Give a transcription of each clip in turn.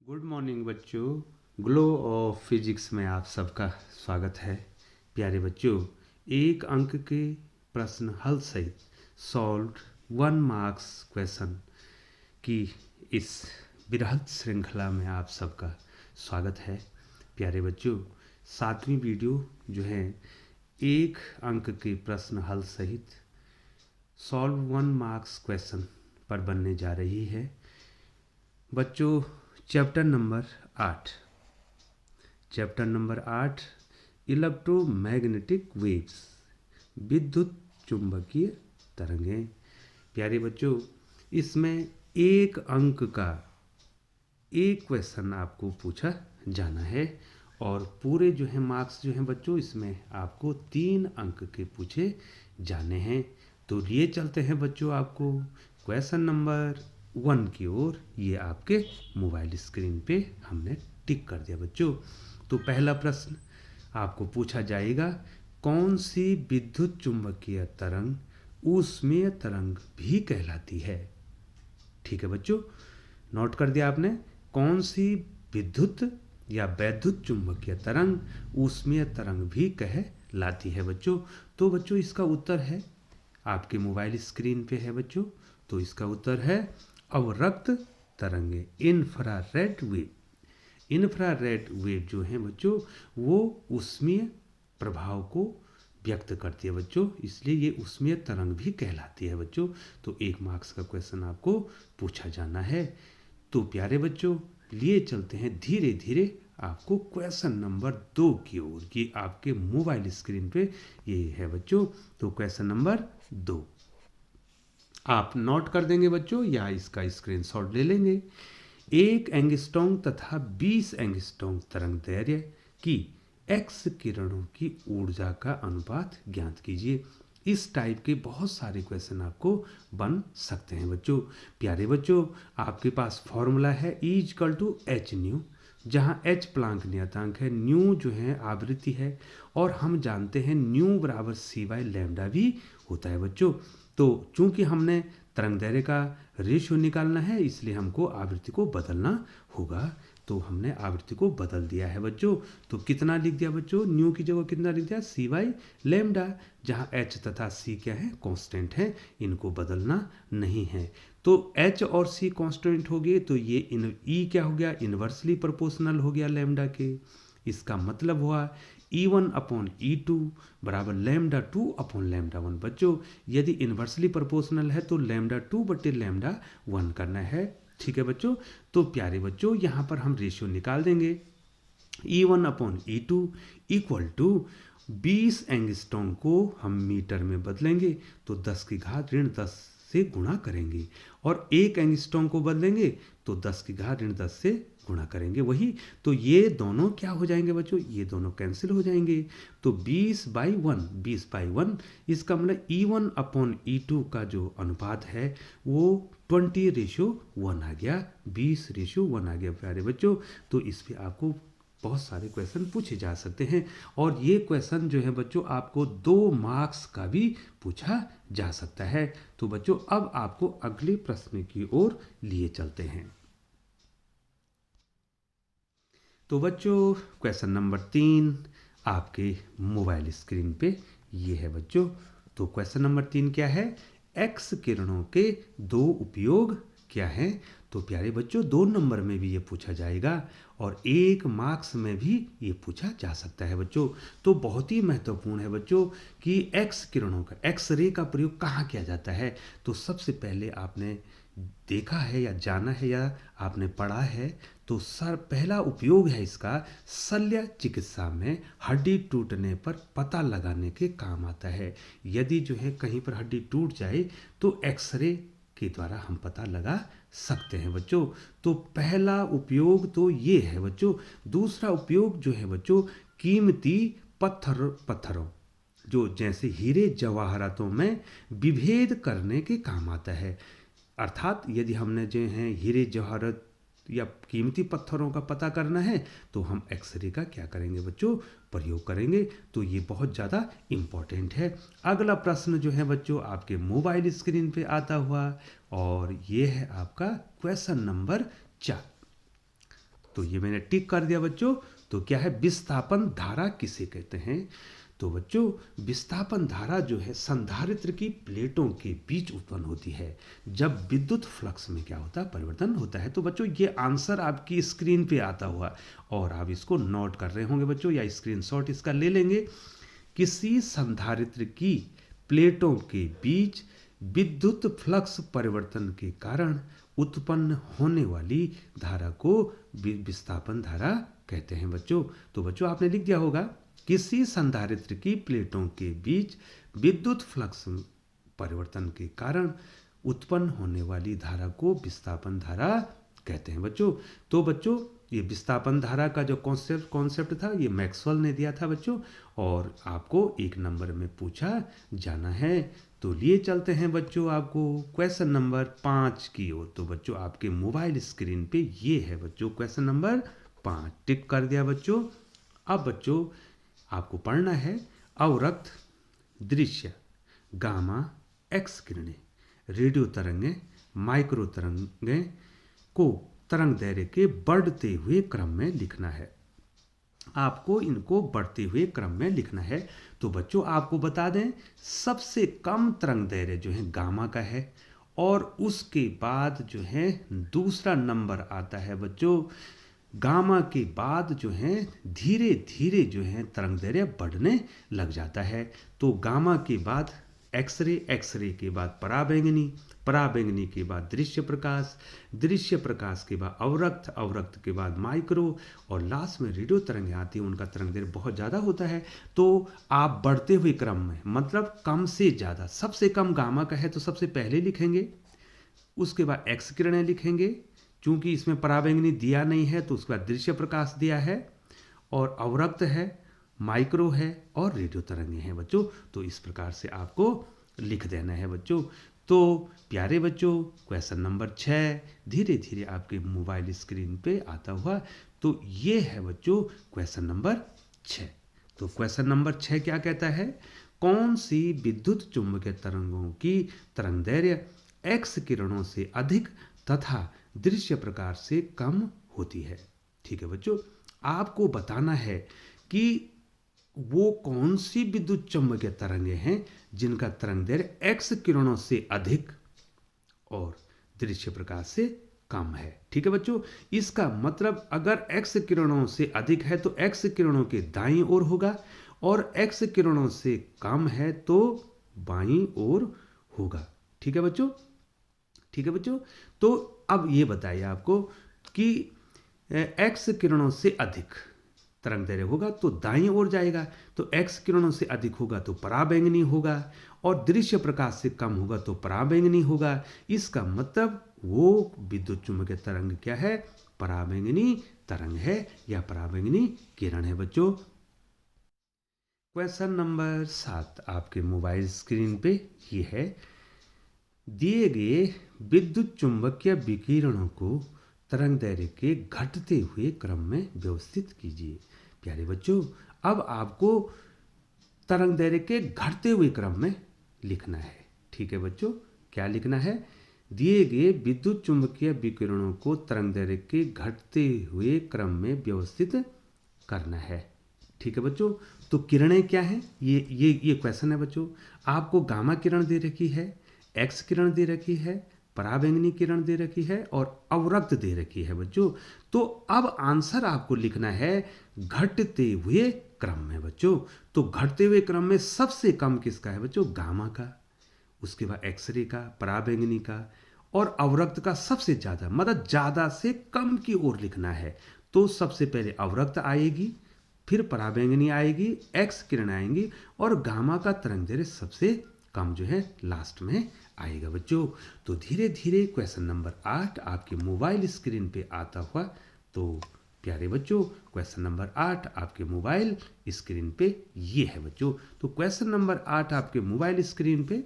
Good morning बच्चों। Glow of physics में आप सबका स्वागत है। प्यारे बच्चों, एक अंक के प्रश्न हल सहित सॉल्व 1 मार्क्स क्वेश्चन की इस बृहद श्रृंखला में आप सबका स्वागत है। प्यारे बच्चों, 7वीं वीडियो जो है एक अंक के प्रश्न हल सहित सॉल्व 1 मार्क्स क्वेश्चन पर बनने जा रही है। बच्चों, चैप्टर नंबर 8 इलेक्ट्रोमैग्नेटिक वेव्स, विद्युत चुंबकीय तरंगें। प्यारे बच्चों, इसमें एक अंक का एक क्वेश्चन आपको पूछा जाना है और पूरे जो है मार्क्स जो हैं बच्चों, इसमें आपको 3 अंक के पूछे जाने हैं। तो लिए चलते हैं बच्चों आपको क्वेश्चन नंबर 1 की ओर। ये आपके मोबाइल स्क्रीन पे हमने टिक कर दिया बच्चों। तो पहला प्रश्न आपको पूछा जाएगा, कौन सी विद्युत चुंबकीय तरंग ऊष्मीय तरंग भी कहलाती है? ठीक है बच्चों, नोट कर दिया आपने। कौन सी विद्युत या वैद्युत चुंबकीय तरंग ऊष्मीय तरंग भी कहलाती है बच्चों? तो बच्चों इसका उत्तर है, आपके मोबाइल स्क्रीन पे है बच्चों। तो इसका उत्तर है अवरक्त तरंगे, इंफ्रारेड वेव। इंफ्रारेड वेव जो है बच्चों, वो ऊष्मीय प्रभाव को व्यक्त करती है बच्चों, इसलिए ये ऊष्मीय तरंग भी कहलाती है बच्चों। तो 1 मार्क्स का क्वेश्चन आपको पूछा जाना है। तो प्यारे बच्चों, लिए चलते हैं धीरे धीरे आपको क्वेश्चन नंबर 2 की ओर। ये आपके मोबाइल स्क्रीन पे ये है बच्चों। तो क्वेश्चन नंबर 2 आप नोट कर देंगे बच्चों या इसका स्क्रीनशॉट ले लेंगे। एक एंगस्ट्रॉम तथा 20 एंगस्ट्रॉम तरंग दैर्घ्य की एक्स किरणों की ऊर्जा का अनुपात ज्ञात कीजिए। इस टाइप के बहुत सारे क्वेश्चन आपको बन सकते हैं बच्चों। प्यारे बच्चों, आपके पास फॉर्मूला है E=H², जहाँ H प्लांक नियतांक है, न्यू जो है आवृत्ति है, और हम जानते हैं न्यू बराबर c/λ भी होता है बच्चों। तो चूंकि हमने तरंग दैर्घ्य का रेशियो निकालना है, इसलिए हमको आवृत्ति को बदलना होगा। तो हमने आवृत्ति को बदल दिया है बच्चों। तो कितना लिख दिया बच्चों? न्यू की जगह कितना लिख दिया? c/λ, जहाँ h तथा c क्या है? कांस्टेंट है, इनको बदलना नहीं है। तो h और c कांस्टेंट हो गए, तो ये E क्या हो गया? इन्वर्सली प्रोपोर्शनल हो गया लैम्डा के। इसका मतलब हुआ E1/E2 बराबर λ2/λ1। बच्चों, यदि इन्वर्सली प्रोपोर्शनल है तो λ2/λ1 करना है। ठीक है बच्चों। तो प्यारे बच्चों, यहाँ पर हम रेशियो निकाल देंगे। E1/E2 इक्वल टू 20 एंगस्ट्रॉम को हम मीटर में बदलेंगे तो 10⁻10 से गुणा करेंगे, और 1 एंगस्ट्रॉम को बदलेंगे तो 10⁻10 से गुणा करेंगे। वही तो ये दोनों क्या हो जाएंगे बच्चों? ये दोनों कैंसिल हो जाएंगे। तो 20/1 इसका मतलब E1/E2 का जो अनुपात है वो 20:1 आ गया, 20:1 आ गया प्यारे बच्चों। तो इस पर आपको बहुत सारे क्वेश्चन पूछे जा सकते हैं, और ये क्वेश्चन जो है बच्चों आपको 2 मार्क्स का भी पूछा जा सकता है। तो बच्चों, अब आपको अगले प्रश्न की ओर लिए चलते हैं। तो बच्चों, क्वेश्चन नंबर 3 आपके मोबाइल स्क्रीन पे ये है बच्चों। तो क्वेश्चन नंबर 3 क्या है? एक्स किरणों के 2 उपयोग क्या हैं? तो प्यारे बच्चों, 2 नंबर में भी ये पूछा जाएगा और 1 मार्क्स में भी ये पूछा जा सकता है बच्चों। तो बहुत ही महत्वपूर्ण है बच्चों कि एक्स किरणों का, एक्स रे का प्रयोग कहाँ किया जाता है। तो सबसे पहले आपने देखा है या जाना है या आपने पढ़ा है, तो सर पहला उपयोग है इसका शल्य चिकित्सा में हड्डी टूटने पर पता लगाने के काम आता है। यदि जो है कहीं पर हड्डी टूट जाए तो एक्सरे के द्वारा हम पता लगा सकते हैं बच्चों। तो पहला उपयोग तो ये है बच्चों। दूसरा उपयोग जो है बच्चों, कीमती पत्थरों जो जैसे हीरे जवाहरातों में विभेद करने के काम आता है। अर्थात यदि हमने जो है हीरे जवाहरात या कीमती पत्थरों का पता करना है तो हम एक्सरे का क्या करेंगे बच्चों? प्रयोग करेंगे। तो ये बहुत ज़्यादा इम्पॉर्टेंट है। अगला प्रश्न जो है बच्चों आपके मोबाइल स्क्रीन पे आता हुआ, और ये है आपका क्वेश्चन नंबर 4। तो ये मैंने टिक कर दिया बच्चों। तो क्या है, विस्थापन धारा किसे कहते हैं? तो बच्चों विस्थापन धारा जो है संधारित्र की प्लेटों के बीच उत्पन्न होती है जब विद्युत फ्लक्स में क्या होता है, परिवर्तन होता है। तो बच्चों ये आंसर आपकी स्क्रीन पे आता हुआ और आप इसको नोट कर रहे होंगे बच्चों, या स्क्रीनशॉट इसका ले लेंगे। किसी संधारित्र की प्लेटों के बीच विद्युत फ्लक्स परिवर्तन के कारण उत्पन्न होने वाली धारा को विस्थापन धारा कहते हैं बच्चों। तो बच्चों आपने लिख दिया होगा, किसी संधारित्र की प्लेटों के बीच विद्युत फ्लक्स परिवर्तन के कारण उत्पन्न होने वाली धारा को विस्थापन धारा कहते हैं बच्चों। तो बच्चों ये विस्थापन धारा का जो कॉन्सेप्ट था ये मैक्सवेल ने दिया था बच्चों, और आपको 1 नंबर में पूछा जाना है। तो लिए चलते हैं बच्चों आपको क्वेश्चन नंबर 5 की ओर। तो बच्चों आपके मोबाइल स्क्रीन पे ये है बच्चों क्वेश्चन नंबर 5, टिक कर दिया बच्चों। अब बच्चों आपको पढ़ना है, अवरक्त दृश्य गामा एक्स किरणें रेडियो तरंगें माइक्रो तरंगें को तरंग दैर्घ्य के बढ़ते हुए क्रम में लिखना है। आपको इनको बढ़ते हुए क्रम में लिखना है। तो बच्चों आपको बता दें, सबसे कम तरंग दैर्घ्य जो है गामा का है, और उसके बाद जो है दूसरा नंबर आता है बच्चों, गामा के बाद जो है धीरे धीरे जो है तरंग दैर्घ्य बढ़ने लग जाता है। तो गामा के बाद एक्सरे, एक्सरे के बाद पराबैंगनी, पराबैंगनी के बाद दृश्य प्रकाश, दृश्य प्रकाश के बाद अवरक्त, अवरक्त के बाद माइक्रो, और लास्ट में रेडियो तरंगें आती हैं, उनका तरंग दैर्घ्य बहुत ज़्यादा होता है। तो आप बढ़ते हुए क्रम में, मतलब कम से ज़्यादा, सबसे कम गामा का है तो सबसे पहले लिखेंगे, उसके बाद एक्स किरणें लिखेंगे, चूंकि इसमें पराबैंगनी दिया नहीं है तो उसके बाद दृश्य प्रकाश दिया है, और अवरक्त है, माइक्रो है, और रेडियो तरंगें हैं बच्चों। तो इस प्रकार से आपको लिख देना है बच्चों। तो प्यारे बच्चों क्वेश्चन नंबर 6 धीरे धीरे आपके मोबाइल स्क्रीन पे आता हुआ। तो ये है बच्चों क्वेश्चन नंबर 6। तो क्वेश्चन नंबर 6 क्या कहता है, कौन सी विद्युत चुम्बकीय तरंगों की तरंग दैर्घ्य एक्स किरणों से अधिक तथा दृश्य प्रकाश से कम होती है। ठीक है बच्चों, आपको बताना है कि वो कौन सी विद्युत चुम्बकीय तरंगें हैं जिनका तरंग दैर्घ्य एक्स किरणों से अधिक और दृश्य प्रकाश से कम है। ठीक है बच्चों, इसका मतलब अगर एक्स किरणों से अधिक है तो एक्स किरणों के दाईं ओर होगा, और एक्स किरणों से कम है तो बाईं ओर होगा। ठीक है बच्चों, ठीक है बच्चों। तो अब ये बताइए आपको कि एक्स किरणों से अधिक तरंग दैर्घ्य होगा तो दाईं ओर जाएगा, तो एक्स किरणों से अधिक होगा तो पराबैंगनी होगा, और दृश्य प्रकाश से कम होगा तो पराबैंगनी होगा। इसका मतलब वो विद्युत चुम्बकीय तरंग क्या है, पराबैंगनी तरंग है या पराबैंगनी किरण है बच्चों। क्वेश्चन नंबर 7 आपके मोबाइल स्क्रीन पे ये है, दिए गए विद्युत चुम्बकीय विकिरणों को तरंग दैर्घ्य के घटते हुए क्रम में व्यवस्थित कीजिए। प्यारे बच्चों अब आपको तरंग दैर्घ्य के घटते हुए क्रम में लिखना है। ठीक है बच्चों, क्या लिखना है, दिए गए विद्युत चुम्बकीय विकिरणों को तरंग दैर्घ्य के घटते हुए क्रम में व्यवस्थित करना है। ठीक है बच्चों, तो किरणें क्या है, ये क्वेश्चन है बच्चों। आपको गामा किरण दे रखी है, एक्स किरण दे रखी है, पराबैंगनी किरण दे रखी है, और अवरक्त दे रखी है बच्चों। तो अब आंसर आपको लिखना है घटते हुए क्रम में बच्चों। तो घटते हुए क्रम में सबसे कम किसका है बच्चों, गामा का, उसके बाद एक्सरे का, पराबैंगनी का, और अवरक्त का सबसे ज्यादा, मतलब ज्यादा से कम की ओर लिखना है। तो सबसे पहले अवरक्त आएगी, फिर पराबैंगनी आएगी, एक्स किरण आएंगी, और गामा का तरंग दैर्घ्य सबसे कम जो है लास्ट में आएगा बच्चों। तो धीरे धीरे क्वेश्चन नंबर 8 आपके मोबाइल स्क्रीन पे आता हुआ। तो प्यारे बच्चों क्वेश्चन नंबर 8 आपके मोबाइल स्क्रीन पे ये है बच्चों। तो क्वेश्चन नंबर 8 आपके मोबाइल स्क्रीन पे,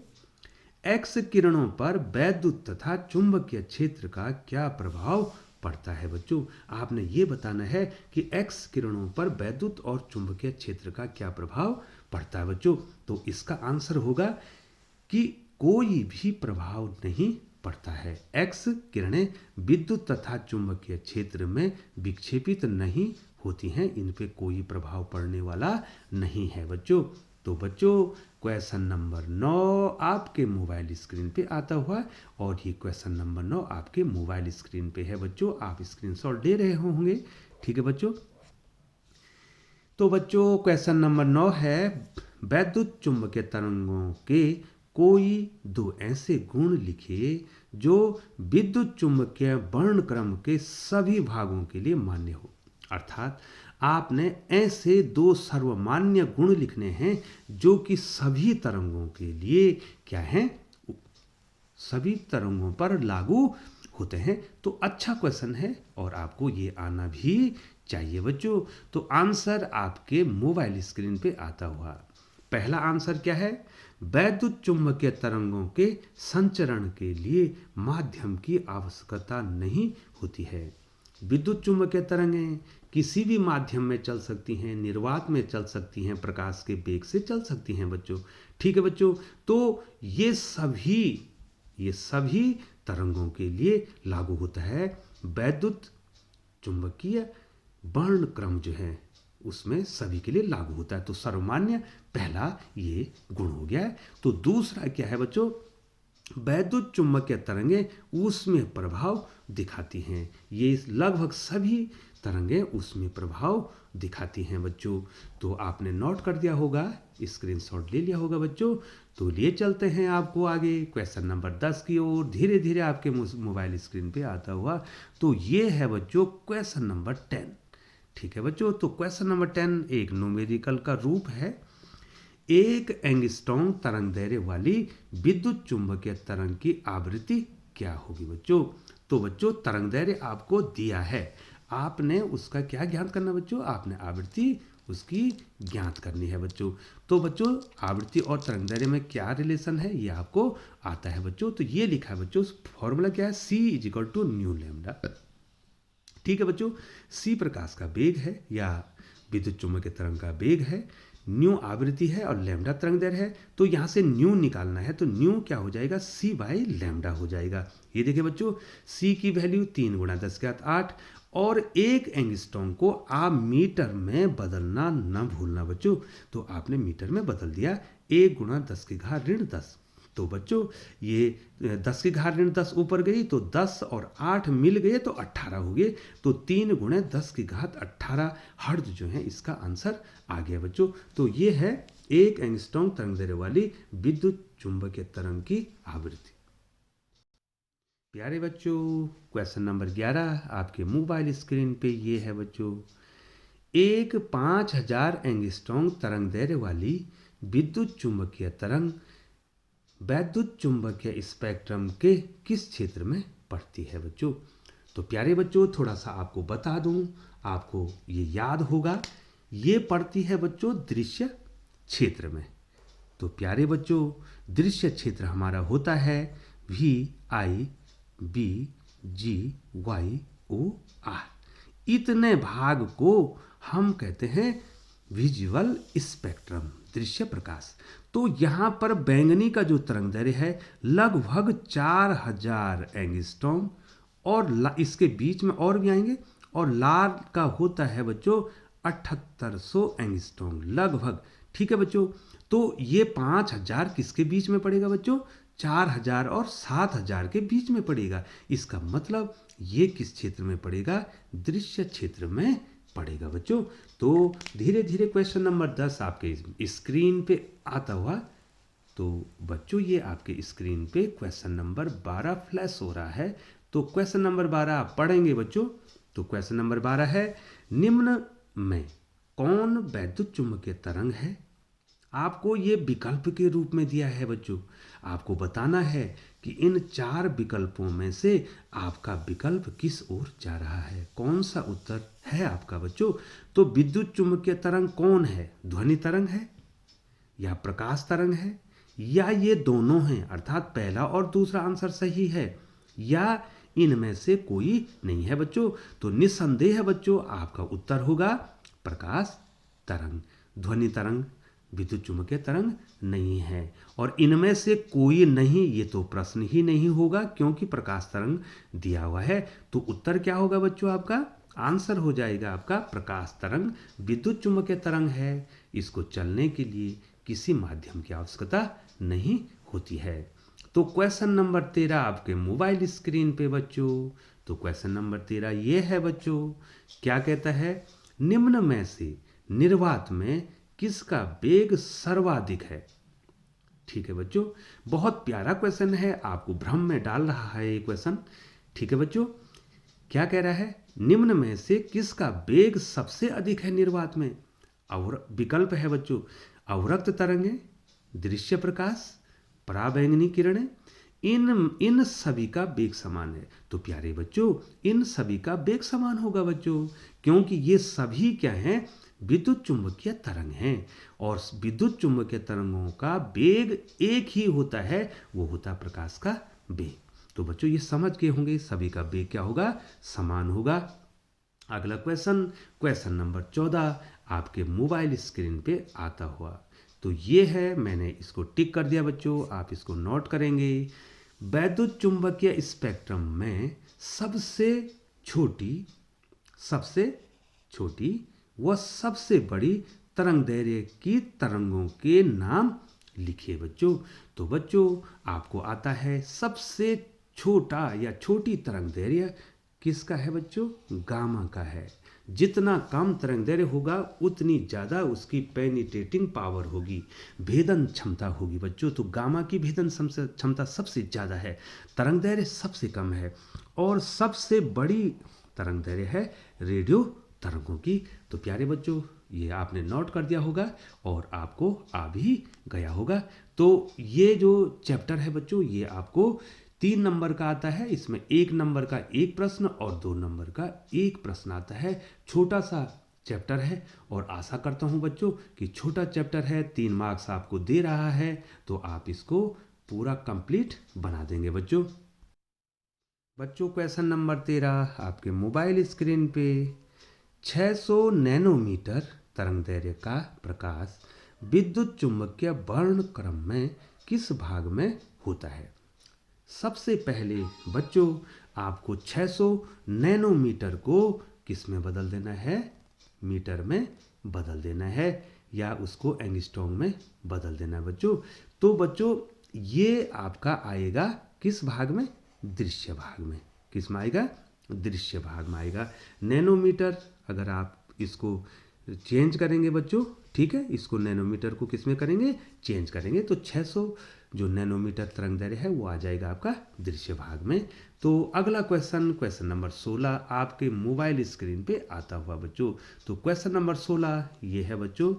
एक्स किरणों पर वैद्युत तथा चुंबकीय क्षेत्र का क्या प्रभाव पड़ता है बच्चों। आपने ये बताना है कि एक्स किरणों पर वैद्युत और चुंबकीय क्षेत्र का क्या प्रभाव पड़ता है बच्चों। तो इसका आंसर होगा कि कोई भी प्रभाव नहीं पड़ता है। एक्स किरणें विद्युत तथा चुंबकीय क्षेत्र में विक्षेपित नहीं होती हैं, इन पे कोई प्रभाव पड़ने वाला नहीं है बच्चों। तो बच्चों क्वेश्चन नंबर 9 आपके मोबाइल स्क्रीन पे आता हुआ, और ये क्वेश्चन नंबर 9 आपके मोबाइल स्क्रीन पे है बच्चों, आप स्क्रीनशॉट ले रहे होंगे। ठीक है बच्चों। तो बच्चों क्वेश्चन नंबर 9 है, वैद्युत चुंबकीय तरंगों के कोई दो ऐसे गुण लिखिए जो विद्युत चुंबकीय वर्णक्रम के सभी भागों के लिए मान्य हो। अर्थात आपने ऐसे दो सर्वमान्य गुण लिखने हैं जो कि सभी तरंगों के लिए क्या हैं, सभी तरंगों पर लागू होते हैं। तो अच्छा क्वेश्चन है और आपको ये आना भी चाहिए बच्चों। तो आंसर आपके मोबाइल स्क्रीन पे आता हुआ। पहला आंसर क्या है, वैद्युत चुंबकीय तरंगों के संचरण के लिए माध्यम की आवश्यकता नहीं होती है। विद्युत चुंबकीय तरंगें किसी भी माध्यम में चल सकती हैं, निर्वात में चल सकती हैं, प्रकाश के वेग से चल सकती हैं बच्चों। ठीक है बच्चों। तो ये सभी तरंगों के लिए लागू होता है। वैद्युत चुंबकीय वर्णक्रम जो है उसमें सभी के लिए लागू होता है। तो सर्वमान्य पहला ये गुण हो गया है। तो दूसरा क्या है बच्चों, वैद्युत चुंबकीय तरंगें ऊष्मीय प्रभाव दिखाती हैं। ये लगभग सभी तरंगें ऊष्मीय प्रभाव दिखाती हैं बच्चों। तो आपने नोट कर दिया होगा, स्क्रीनशॉट ले लिया होगा बच्चों। तो लिए चलते हैं आपको आगे क्वेश्चन नंबर 10 की ओर, धीरे धीरे आपके मोबाइल स्क्रीन पे आता हुआ। तो ये है बच्चों क्वेश्चन नंबर 10। ठीक है बच्चों। तो क्वेश्चन नंबर 10 एक न्यूमेरिकल का रूप है। एक एंगस्ट्रॉम तरंग दैर्ध्य वाली विद्युत चुंबकीय तरंग की आवृत्ति क्या होगी बच्चों। तो बच्चों तरंग दैर्ध्य आपको दिया है, आपने उसका क्या ज्ञात करना बच्चों, आपने आवृत्ति उसकी ज्ञात करनी है बच्चों। तो बच्चों आवृत्ति और तरंग दैर्ध्य में क्या रिलेशन है ये आपको आता है बच्चों। तो ये लिखा है बच्चों, फॉर्मूला क्या है, C = न्यू लैम्डा। ठीक है बच्चों। C प्रकाश का वेग है या विद्युत चुंबकीय तरंग का वेग है, न्यू आवृत्ति है और लैम्डा तरंग दैर्ध्य है। तो यहाँ से न्यू निकालना है, तो न्यू क्या हो जाएगा, C/λ हो जाएगा। ये देखिए बच्चों, C की वैल्यू 3 × 10⁸ और एक एंगस्ट्रॉम को आप मीटर में बदलना न भूलना बच्चों। तो आपने मीटर में बदल दिया 1 × 10⁻10। तो बच्चों ये 10⁻10 ऊपर गई तो 10 और 8 मिल गए तो 18 हो गए। तो 3 × 10⁻18 हर्ट्ज जो है इसका आंसर आ गया बच्चों। तो ये है एक एंगस्ट्रॉम तरंग दैर्ध्य वाली विद्युत चुंबकीय तरंग की आवृत्ति। प्यारे बच्चों क्वेश्चन नंबर 11 आपके मोबाइल स्क्रीन पे ये है बच्चों, एक 5000 एंगस्ट्रॉम तरंग दैर्ध्य वाली विद्युत चुंबकीय तरंग वैद्युत चुंबकीय स्पेक्ट्रम के किस क्षेत्र में पड़ती है बच्चों। तो प्यारे बच्चों थोड़ा सा आपको बता दूं, आपको ये याद होगा, ये पड़ती है बच्चों दृश्य क्षेत्र में। तो प्यारे बच्चों दृश्य क्षेत्र हमारा होता है VIBGYOR। इतने भाग को हम कहते हैं विजुअल स्पेक्ट्रम, दृश्य प्रकाश। तो यहाँ पर बैंगनी का जो तरंग दैर्ध्य है लगभग 4000 एंगस्ट्रॉम, और इसके बीच में और भी आएंगे, और लाल का होता है बच्चों 7800 एंगस्ट्रॉम लगभग। ठीक है बच्चों। तो ये 5000 किसके बीच में पड़ेगा बच्चों, 4000 और 7000 के बीच में पड़ेगा। इसका मतलब ये किस क्षेत्र में पड़ेगा, दृश्य क्षेत्र में पड़ेगा बच्चों। तो धीरे धीरे क्वेश्चन नंबर 10 आपके स्क्रीन पे आता हुआ। तो बच्चों ये आपके स्क्रीन पे क्वेश्चन नंबर 12 फ्लैश हो रहा है। तो क्वेश्चन नंबर 12 आप पढ़ेंगे बच्चों। तो क्वेश्चन नंबर 12 है, निम्न में कौन वैद्युत चुंबकीय तरंग है। आपको ये विकल्प के रूप में दिया है बच्चों, आपको बताना है कि इन 4 विकल्पों में से आपका विकल्प किस ओर जा रहा है, कौन सा उत्तर है आपका बच्चों। तो विद्युत चुंबकीय तरंग कौन है, ध्वनि तरंग है या प्रकाश तरंग है, या ये दोनों हैं, अर्थात पहला और दूसरा आंसर सही है, या इनमें से कोई नहीं है बच्चों। तो निस्संदेह बच्चों आपका उत्तर होगा प्रकाश तरंग, ध्वनि तरंग विद्युत चुम्बकीय तरंग नहीं है। और इनमें से कोई नहीं, ये तो प्रश्न ही नहीं होगा क्योंकि प्रकाश तरंग दिया हुआ है। तो उत्तर क्या होगा बच्चों? आपका आंसर हो जाएगा आपका प्रकाश तरंग विद्युत चुम्बकीय तरंग है। इसको चलने के लिए किसी माध्यम की आवश्यकता नहीं होती है। तो क्वेश्चन नंबर 13 आपके मोबाइल स्क्रीन पे बच्चों। तो क्वेश्चन नंबर 13 ये है बच्चों, क्या कहता है? निम्न में से निर्वात में किसका वेग सर्वाधिक है? ठीक है बच्चों, बहुत प्यारा क्वेश्चन है, आपको भ्रम में डाल रहा है ये क्वेश्चन। ठीक है बच्चों, क्या कह रहा है? निम्न में से किसका वेग सबसे अधिक है निर्वात में? और विकल्प है बच्चों, अवरक्त तरंगें, दृश्य प्रकाश, पराबैंगनी किरणें, इन सभी का वेग समान है। तो प्यारे बच्चों, इन सभी का वेग समान होगा बच्चों, क्योंकि ये सभी क्या हैं? विद्युत चुम्बकीय तरंग हैं। और विद्युत चुम्बकीय तरंगों का वेग एक ही होता है, वो होता है प्रकाश का वेग। तो बच्चों ये समझ गए होंगे, सभी का वेग क्या होगा? समान होगा। अगला क्वेश्चन, क्वेश्चन नंबर 14 आपके मोबाइल स्क्रीन पे आता हुआ। तो ये है, मैंने इसको टिक कर दिया बच्चों, आप इसको नोट करेंगे। वैद्युत चुम्बकीय स्पेक्ट्रम में सबसे छोटी व सबसे बड़ी तरंग दैर्घ्य की तरंगों के नाम लिखिए बच्चों। तो बच्चों आपको आता है सबसे छोटा या छोटी तरंग दैर्घ्य किसका है बच्चों? गामा का है। जितना कम तरंग दैर्घ्य होगा उतनी ज़्यादा उसकी पेनिट्रेटिंग पावर होगी, भेदन क्षमता होगी बच्चों। तो गामा की भेदन क्षमता सबसे ज़्यादा है, तरंग दैर्घ्य सबसे कम है, और सबसे बड़ी तरंग दैर्घ्य है रेडियो तरंगों की। तो प्यारे बच्चों ये आपने नोट कर दिया होगा और आपको आ भी गया होगा। तो ये जो चैप्टर है बच्चों, ये आपको 3 नंबर का आता है। इसमें 1 नंबर का एक प्रश्न और 2 नंबर का एक प्रश्न आता है। छोटा सा चैप्टर है और आशा करता हूँ बच्चों कि छोटा चैप्टर है, 3 मार्क्स आपको दे रहा है, तो आप इसको पूरा कंप्लीट बना देंगे बच्चों। बच्चों क्वेश्चन नंबर 13 आपके मोबाइल स्क्रीन पे, 600 नैनोमीटर तरंग दैर्घ्य का प्रकाश विद्युत चुम्बकीय वर्णक्रम में किस भाग में होता है? सबसे पहले बच्चों आपको 600 नैनोमीटर को किस में बदल देना है? मीटर में बदल देना है, या उसको एंगस्ट्रॉम में बदल देना है बच्चों। तो बच्चों ये आपका आएगा किस भाग में? दृश्य भाग में। किस में आएगा? दृश्य भाग में आएगा। नैनोमीटर अगर आप इसको चेंज करेंगे बच्चों, ठीक है, इसको नैनोमीटर को किस में करेंगे? चेंज करेंगे, तो 600 जो नैनोमीटर तरंग दैर्घ्य है वो आ जाएगा आपका दृश्य भाग में। तो अगला क्वेश्चन, क्वेश्चन नंबर 16 आपके मोबाइल स्क्रीन पे आता हुआ बच्चों। तो क्वेश्चन नंबर 16 ये है बच्चों।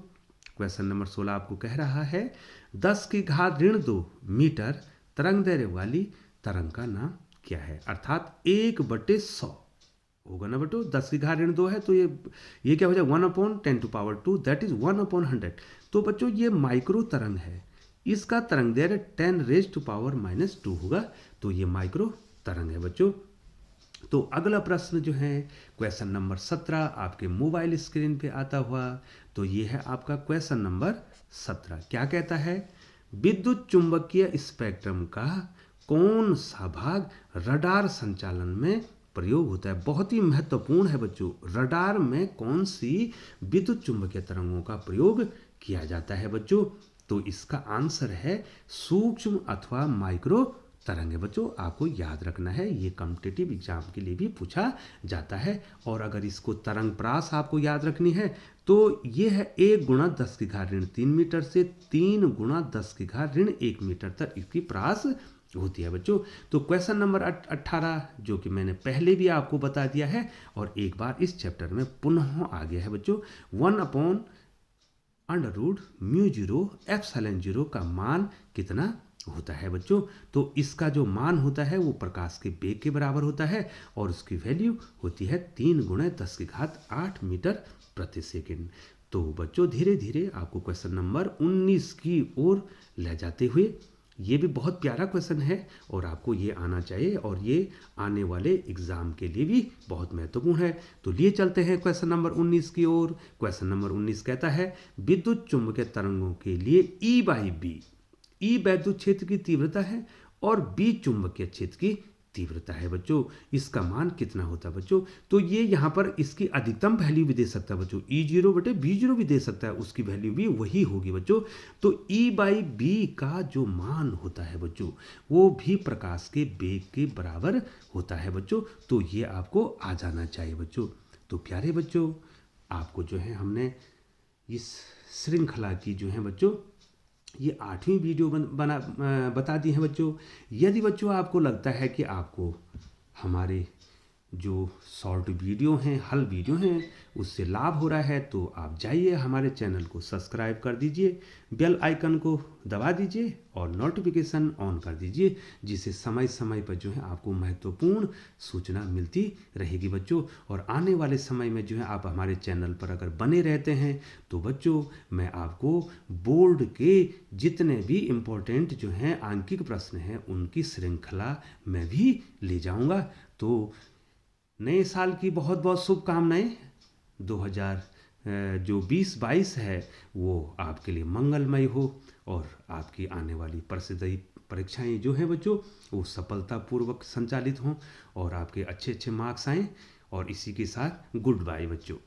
क्वेश्चन नंबर 16 आपको कह रहा है 10⁻2 मीटर तरंग दैर्घ्य वाली तरंग का नाम क्या है? अर्थात 1/100 होगा ना बेटो, 10⁻2 है तो ये क्या हो जाएगा? 1/10⁻², दैट इज 1/100। तो बच्चों ये माइक्रो तरंग है, इसका तरंग दैर्घ्य 10⁻² होगा, तो ये माइक्रो तरंग है बच्चों। तो अगला प्रश्न जो है क्वेश्चन नंबर 17 आपके मोबाइल स्क्रीन पे आता हुआ। तो ये है आपका क्वेश्चन नंबर 17। क्या कहता है? विद्युत चुम्बकीय स्पेक्ट्रम का कौन सा भाग रडार संचालन में प्रयोग होता है? बहुत ही महत्वपूर्ण है बच्चों, रडार में कौन सी विद्युत चुम्बकीय तरंगों का प्रयोग किया जाता है बच्चों? तो इसका आंसर है सूक्ष्म अथवा माइक्रो तरंग है बच्चों। आपको याद रखना है, ये कॉम्पिटिटिव एग्जाम के लिए भी पूछा जाता है। और अगर इसको तरंग प्रास आपको याद रखनी है तो ये है 1 × 10⁻³ मीटर से 3 × 10⁻1 मीटर तक इसकी प्रास होती है बच्चों। तो क्वेश्चन नंबर 18 जो कि मैंने पहले भी आपको बता दिया है और एक बार इस चैप्टर में पुनः आ गया है बच्चों। 1/√μ0ε0 का मान कितना होता है बच्चों? तो इसका जो मान होता है वो प्रकाश के वेग के बराबर होता है और उसकी वैल्यू होती है 3 × 10⁸ मीटर प्रति सेकंड। तो बच्चों धीरे धीरे आपको क्वेश्चन नंबर 19 की ओर ले जाते हुए ये भी बहुत प्यारा क्वेश्चन है और आपको ये आना चाहिए और ये आने वाले एग्ज़ाम के लिए भी बहुत महत्वपूर्ण है। तो लिए चलते हैं क्वेश्चन नंबर 19 की ओर। क्वेश्चन नंबर 19 कहता है विद्युत चुम्बकीय तरंगों के लिए E बाई बी, ई वैद्युत क्षेत्र की तीव्रता है और बी चुंबकीय क्षेत्र की तीव्रता है बच्चों। इसका मान कितना होता है बच्चों? तो ये यहाँ पर इसकी अधिकतम वैल्यू भी दे सकता है बच्चों, E0 बटे B0 भी दे सकता है, उसकी वैल्यू भी वही होगी बच्चों। तो E बाई बी का जो मान होता है बच्चों वो भी प्रकाश के वेग के बराबर होता है बच्चों। तो ये आपको आ जाना चाहिए बच्चों। तो प्यारे बच्चों, आपको जो है हमने इस श्रृंखला की जो है बच्चों ये 8वीं वीडियो बता दी है बच्चों। यदि बच्चों आपको लगता है कि आपको हमारे जो शॉर्ट वीडियो हैं, हल वीडियो हैं, उससे लाभ हो रहा है तो आप जाइए हमारे चैनल को सब्सक्राइब कर दीजिए, बेल आइकन को दबा दीजिए और नोटिफिकेशन ऑन कर दीजिए, जिससे समय समय पर जो है आपको महत्वपूर्ण सूचना मिलती रहेगी बच्चों। और आने वाले समय में जो है आप हमारे चैनल पर अगर बने रहते हैं तो बच्चों मैं आपको बोर्ड के जितने भी इम्पोर्टेंट जो हैं आंकिक प्रश्न हैं उनकी श्रृंखला में भी ले जाऊंगा। तो नए साल की बहुत बहुत शुभकामनाएं। 2000 जो 2022 है वो आपके लिए मंगलमय हो और आपकी आने वाली प्रसिद्ध परीक्षाएं जो हैं बच्चों वो सफलतापूर्वक संचालित हों और आपके अच्छे अच्छे मार्क्स आएँ। और इसी के साथ गुड बाय बच्चों।